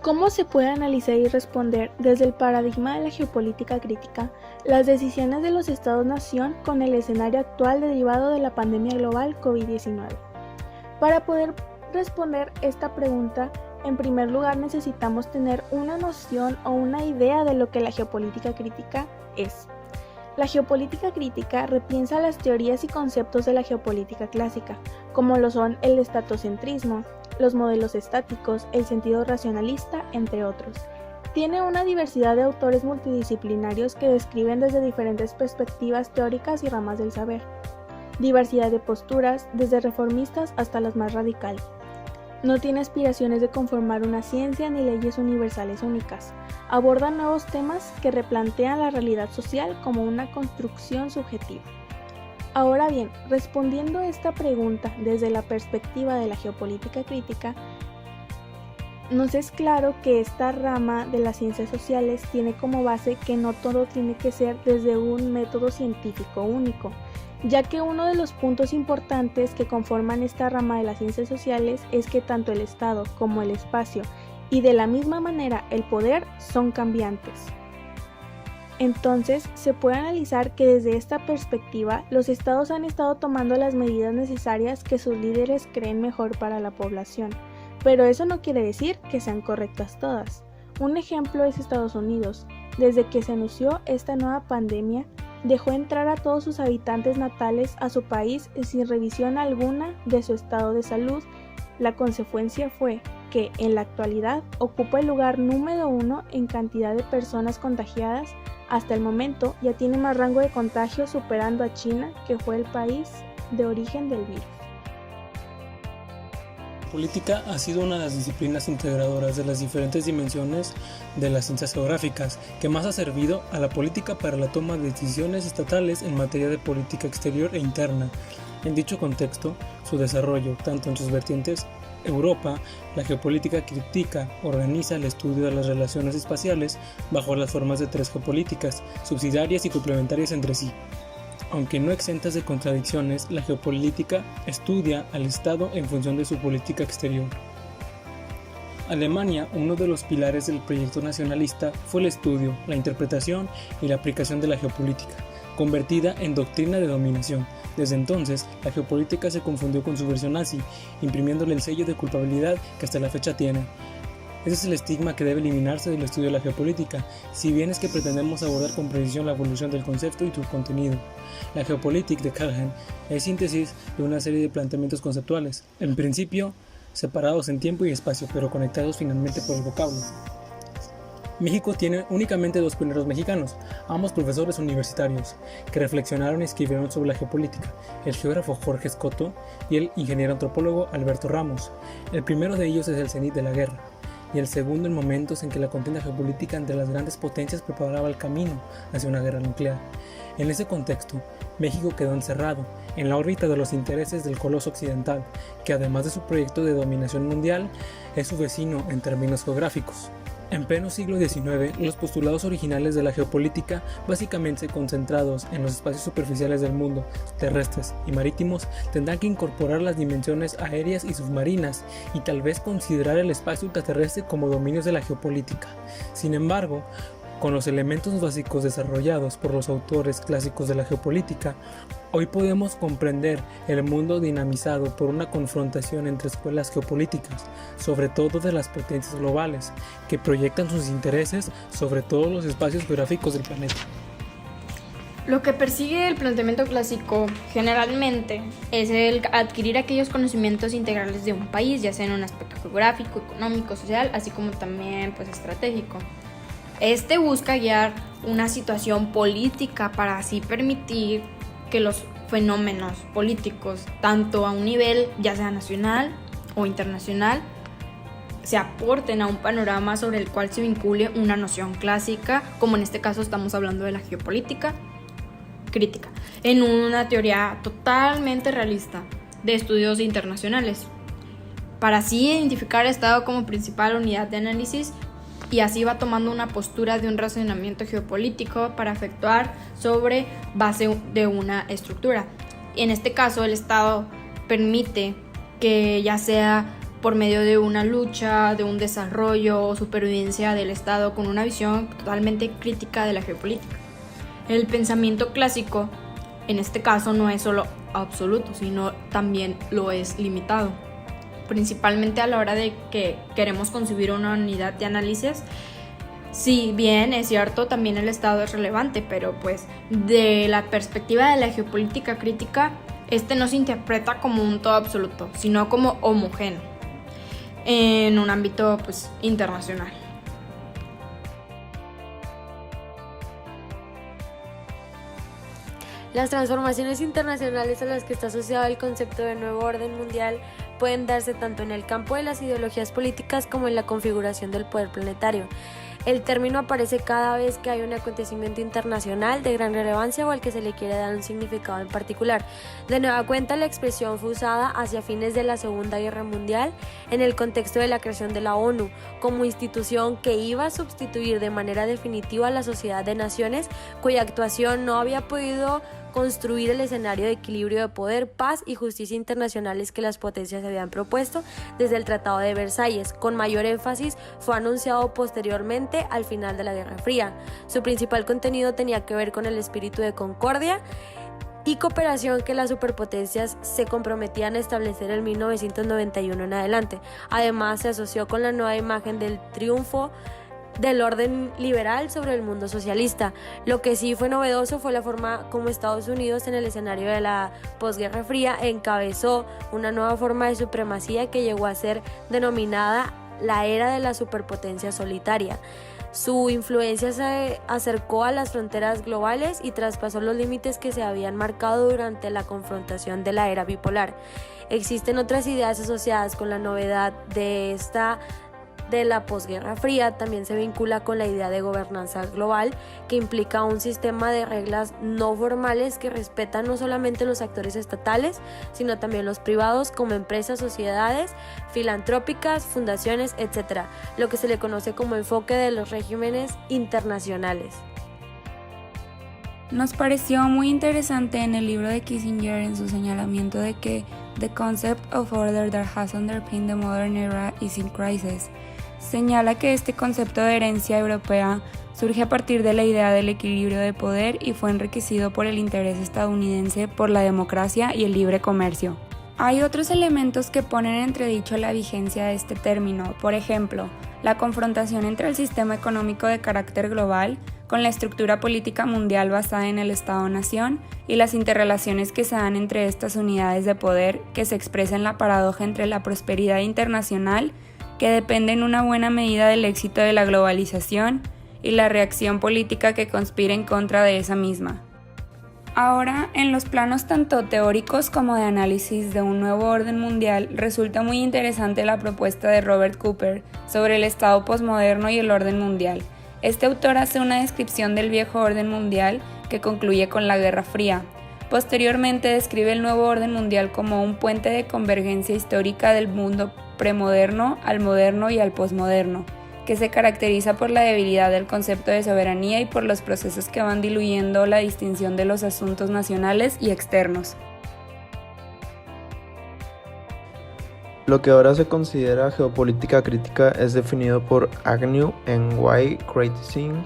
¿Cómo se puede analizar y responder desde el paradigma de la geopolítica crítica las decisiones de los Estados-nación con el escenario actual derivado de la pandemia global COVID-19? Para poder responder esta pregunta, en primer lugar necesitamos tener una noción o una idea de lo que la geopolítica crítica es. La geopolítica crítica repiensa las teorías y conceptos de la geopolítica clásica, como lo son el estatocentrismo, los modelos estáticos, el sentido racionalista, entre otros. Tiene una diversidad de autores multidisciplinarios que describen desde diferentes perspectivas teóricas y ramas del saber. Diversidad de posturas, desde reformistas hasta las más radicales. No tiene aspiraciones de conformar una ciencia ni leyes universales únicas. Aborda nuevos temas que replantean la realidad social como una construcción subjetiva. Ahora bien, respondiendo a esta pregunta desde la perspectiva de la geopolítica crítica, nos es claro que esta rama de las ciencias sociales tiene como base que no todo tiene que ser desde un método científico único, ya que uno de los puntos importantes que conforman esta rama de las ciencias sociales es que tanto el Estado como el espacio y de la misma manera el poder son cambiantes. Entonces, se puede analizar que desde esta perspectiva, los estados han estado tomando las medidas necesarias que sus líderes creen mejor para la población, pero eso no quiere decir que sean correctas todas. Un ejemplo es Estados Unidos. Desde que se anunció esta nueva pandemia, dejó entrar a todos sus habitantes natales a su país sin revisión alguna de su estado de salud. La consecuencia fue que, en la actualidad, ocupa el lugar número 1 en cantidad de personas contagiadas. Hasta el momento ya tiene más rango de contagio, superando a China, que fue el país de origen del virus. La política ha sido una de las disciplinas integradoras de las diferentes dimensiones de las ciencias geográficas, que más ha servido a la política para la toma de decisiones estatales en materia de política exterior e interna. En dicho contexto, su desarrollo, tanto en sus vertientes Europa, la geopolítica crítica organiza el estudio de las relaciones espaciales bajo las formas de 3 geopolíticas, subsidiarias y complementarias entre sí. Aunque no exentas de contradicciones, la geopolítica estudia al Estado en función de su política exterior. Alemania, uno de los pilares del proyecto nacionalista, fue el estudio, la interpretación y la aplicación de la geopolítica, convertida en doctrina de dominación. Desde entonces, la geopolítica se confundió con su versión nazi, imprimiéndole el sello de culpabilidad que hasta la fecha tiene. Ese es el estigma que debe eliminarse del estudio de la geopolítica, si bien es que pretendemos abordar con precisión la evolución del concepto y su contenido. La geopolítica de Kalhen es síntesis de una serie de planteamientos conceptuales, en principio separados en tiempo y espacio, pero conectados finalmente por el vocablo. México tiene únicamente 2 pioneros mexicanos, ambos profesores universitarios, que reflexionaron y escribieron sobre la geopolítica, el geógrafo Jorge Escoto y el ingeniero antropólogo Alberto Ramos. El primero de ellos es el cenit de la guerra, y el segundo en momentos en que la contienda geopolítica entre las grandes potencias preparaba el camino hacia una guerra nuclear. En ese contexto, México quedó encerrado en la órbita de los intereses del coloso occidental, que además de su proyecto de dominación mundial, es su vecino en términos geográficos. En pleno siglo XIX, los postulados originales de la geopolítica, básicamente concentrados en los espacios superficiales del mundo, terrestres y marítimos, tendrán que incorporar las dimensiones aéreas y submarinas y tal vez considerar el espacio ultraterrestre como dominios de la geopolítica. Sin embargo, con los elementos básicos desarrollados por los autores clásicos de la geopolítica, hoy podemos comprender el mundo dinamizado por una confrontación entre escuelas geopolíticas, sobre todo de las potencias globales, que proyectan sus intereses sobre todos los espacios geográficos del planeta. Lo que persigue el planteamiento clásico generalmente es el adquirir aquellos conocimientos integrales de un país, ya sea en un aspecto geográfico, económico, social, así como también estratégico. Este busca guiar una situación política para así permitir que los fenómenos políticos, tanto a un nivel ya sea nacional o internacional, se aporten a un panorama sobre el cual se vincule una noción clásica, como en este caso estamos hablando de la geopolítica crítica, en una teoría totalmente realista de estudios internacionales, para así identificar el Estado como principal unidad de análisis, y así va tomando una postura de un razonamiento geopolítico para efectuar sobre base de una estructura. En este caso, el Estado permite que ya sea por medio de una lucha, de un desarrollo o supervivencia del Estado con una visión totalmente crítica de la geopolítica. El pensamiento clásico, en este caso, no es solo absoluto, sino también lo es limitado, principalmente a la hora de que queremos concebir una unidad de análisis. Si bien es cierto, también el Estado es relevante, pero pues de la perspectiva de la geopolítica crítica, no se interpreta como un todo absoluto, sino como homogéneo en un ámbito pues internacional. Las transformaciones internacionales a las que está asociado el concepto de nuevo orden mundial pueden darse tanto en el campo de las ideologías políticas como en la configuración del poder planetario. El término aparece cada vez que hay un acontecimiento internacional de gran relevancia o al que se le quiere dar un significado en particular. De nueva cuenta, la expresión fue usada hacia fines de la Segunda Guerra Mundial en el contexto de la creación de la ONU, como institución que iba a sustituir de manera definitiva a la Sociedad de Naciones, cuya actuación no había podido construir el escenario de equilibrio de poder, paz y justicia internacionales que las potencias habían propuesto desde el Tratado de Versalles. Con mayor énfasis fue anunciado posteriormente al final de la Guerra Fría. Su principal contenido tenía que ver con el espíritu de concordia y cooperación que las superpotencias se comprometían a establecer en 1991 en adelante. Además, se asoció con la nueva imagen del triunfo del orden liberal sobre el mundo socialista. Lo que sí fue novedoso fue la forma como Estados Unidos, en el escenario de la posguerra fría, encabezó una nueva forma de supremacía que llegó a ser denominada la era de la superpotencia solitaria. Su influencia se acercó a las fronteras globales y traspasó los límites que se habían marcado durante la confrontación de la era bipolar. Existen otras ideas asociadas con la novedad de la posguerra fría. También se vincula con la idea de gobernanza global, que implica un sistema de reglas no formales que respetan no solamente los actores estatales, sino también los privados, como empresas, sociedades filantrópicas, fundaciones, etc., lo que se le conoce como enfoque de los regímenes internacionales. Nos pareció muy interesante en el libro de Kissinger en su señalamiento de que the concept of order that has underpinned the modern era is in crisis. Señala que este concepto de herencia europea surge a partir de la idea del equilibrio de poder y fue enriquecido por el interés estadounidense por la democracia y el libre comercio. Hay otros elementos que ponen en entredicho la vigencia de este término, por ejemplo, la confrontación entre el sistema económico de carácter global con la estructura política mundial basada en el Estado-nación y las interrelaciones que se dan entre estas unidades de poder, que se expresa en la paradoja entre la prosperidad internacional, que depende en una buena medida del éxito de la globalización, y la reacción política que conspira en contra de esa misma. Ahora, en los planos tanto teóricos como de análisis de un nuevo orden mundial, resulta muy interesante la propuesta de Robert Cooper sobre el Estado posmoderno y el orden mundial. Este autor hace una descripción del viejo orden mundial que concluye con la Guerra Fría. Posteriormente describe el nuevo orden mundial como un puente de convergencia histórica del mundo premoderno al moderno y al posmoderno, que se caracteriza por la debilidad del concepto de soberanía y por los procesos que van diluyendo la distinción de los asuntos nacionales y externos. Lo que ahora se considera geopolítica crítica es definido por Agnew en Why Criticizing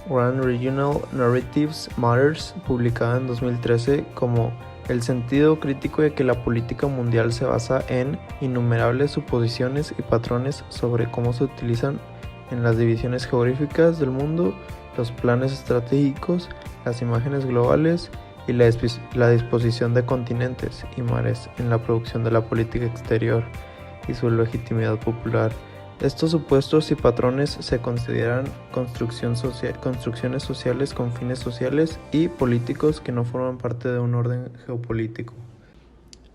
Grand Regional Narratives Matters, publicada en 2013, como el sentido crítico de que la política mundial se basa en innumerables suposiciones y patrones sobre cómo se utilizan en las divisiones geográficas del mundo, los planes estratégicos, las imágenes globales y la disposición de continentes y mares en la producción de la política exterior y su legitimidad popular. Estos supuestos y patrones se consideran construcciones sociales con fines sociales y políticos que no forman parte de un orden geopolítico.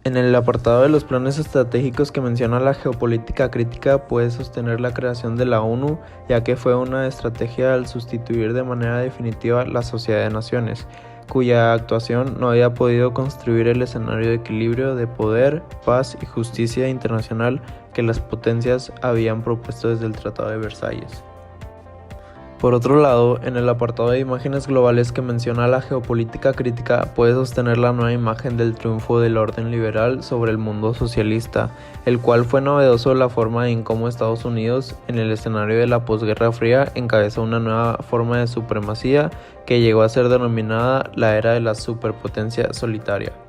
En el apartado de los planes estratégicos que menciona la geopolítica crítica puede sostener la creación de la ONU, ya que fue una estrategia al sustituir de manera definitiva la Sociedad de Naciones, cuya actuación no había podido construir el escenario de equilibrio de poder, paz y justicia internacional que las potencias habían propuesto desde el Tratado de Versalles. Por otro lado, en el apartado de imágenes globales que menciona la geopolítica crítica, puede sostener la nueva imagen del triunfo del orden liberal sobre el mundo socialista, el cual fue novedoso la forma en cómo Estados Unidos, en el escenario de la posguerra fría, encabezó una nueva forma de supremacía que llegó a ser denominada la era de la superpotencia solitaria.